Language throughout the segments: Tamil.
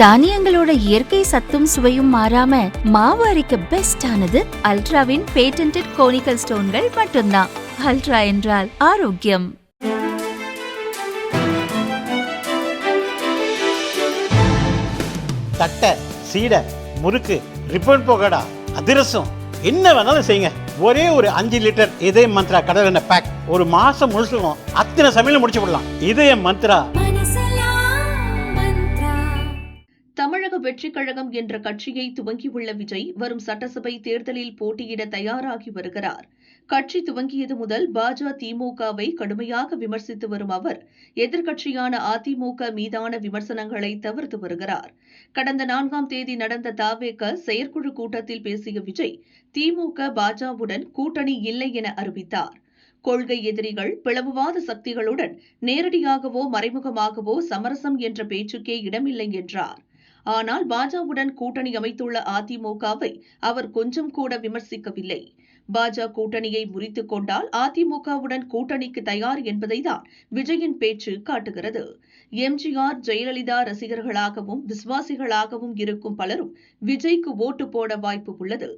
தானியங்களோட இயற்கை சத்தும் சுவையும் மாறாம மாவு அரைக்க பெஸ்ட் ஆனது அல்ட்ராவின் பேட்டன்டட் கோனிக்கல் ஸ்டோன்கள் மட்டும்தான். அல்ட்ரா என்றால் ஆரோக்கியம். தட்டை, சீடை, முறுக்கு, ரிப்பன் பகோடா, அதிரசம் என்ன வேணாலும் செய்யுங்க. ஒரே ஒரு 5 லிட்டர் இதய மந்த்ரா கடல் எண்ணெய் பேக் ஒரு மாசம் முழுசுக்கும் அத்தனை சமையல முடிச்சு விடலாம். இதய மந்த்ரா. தமிழக வெற்றிக் கழகம் என்ற கட்சியை துவங்கியுள்ள விஜய் வரும் சட்டசபை தேர்தலில் போட்டியிட தயாராகி வருகிறார். கட்சி துவங்கியது முதல் பாஜக திமுகவை கடுமையாக விமர்சித்து வரும் அவர் எதிர்க்கட்சியான அதிமுக மீதான விமர்சனங்களை தவிர்த்து வருகிறார். கடந்த 4ஆம் தேதி நடந்த தவேக செயற்குழு கூட்டத்தில் பேசிய விஜய் திமுக பாஜகவுடன் கூட்டணி இல்லை என அறிவித்தார். கொள்கை எதிரிகள், பிளவுவாத சக்திகளுடன் நேரடியாகவோ மறைமுகமாகவோ சமரசம் என்ற பேச்சுக்கே இடமில்லை என்றார். ஆனால் பாஜகவுடன் கூட்டணி அமைத்துள்ள அதிமுகவை அவர் கொஞ்சம் கூட விமர்சிக்கவில்லை. பாஜக கூட்டணியை முறித்துக் கொண்டால் அதிமுகவுடன் கூட்டணிக்கு தயார் என்பதைதான் விஜயின் பேச்சு காட்டுகிறது. எம்ஜிஆர், ஜெயலலிதா ரசிகர்களாகவும் விசுவாசிகளாகவும் இருக்கும் பலரும் விஜய்க்கு ஓட்டு போட வாய்ப்பு உள்ளது.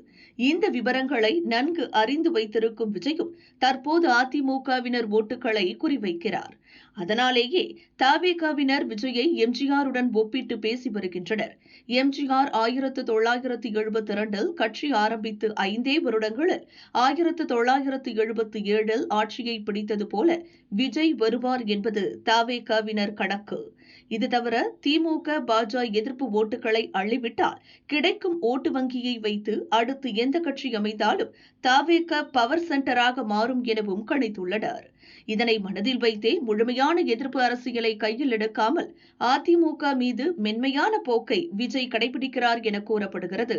இந்த விவரங்களை நன்கு அறிந்து வைத்திருக்கும் விஜயும் தற்போது அதிமுகவினர் ஓட்டுகளை குறிவைக்கிறார். அதனாலேயே தவேகவினர் விஜயை எம்ஜிஆருடன் ஒப்பிட்டு பேசி வருகின்றனர். எம்ஜிஆர் 1972 கட்சி ஆரம்பித்து 5 வருடங்களில் 1977 ஆட்சியை பிடித்தது போல விஜய் வருவார் என்பது தவேகவினர் கணக்கு. இது தவிர திமுக பாஜக எதிர்ப்பு ஓட்டுகளை அள்ளிவிட்டால் கிடைக்கும் ஓட்டு வங்கியை வைத்து அடுத்து எந்த கட்சி அமைந்தாலும் தவேக பவர் சென்டராக மாறும் எனவும் கணித்துள்ளனர். இதனை மனதில் வைத்தே முழுமையான எதிர்ப்பு அரசியலை கையில் எடுக்காமல் அதிமுக மீது மென்மையான போக்கை விஜய் கடைபிடிக்கிறார் என கூறப்படுகிறது.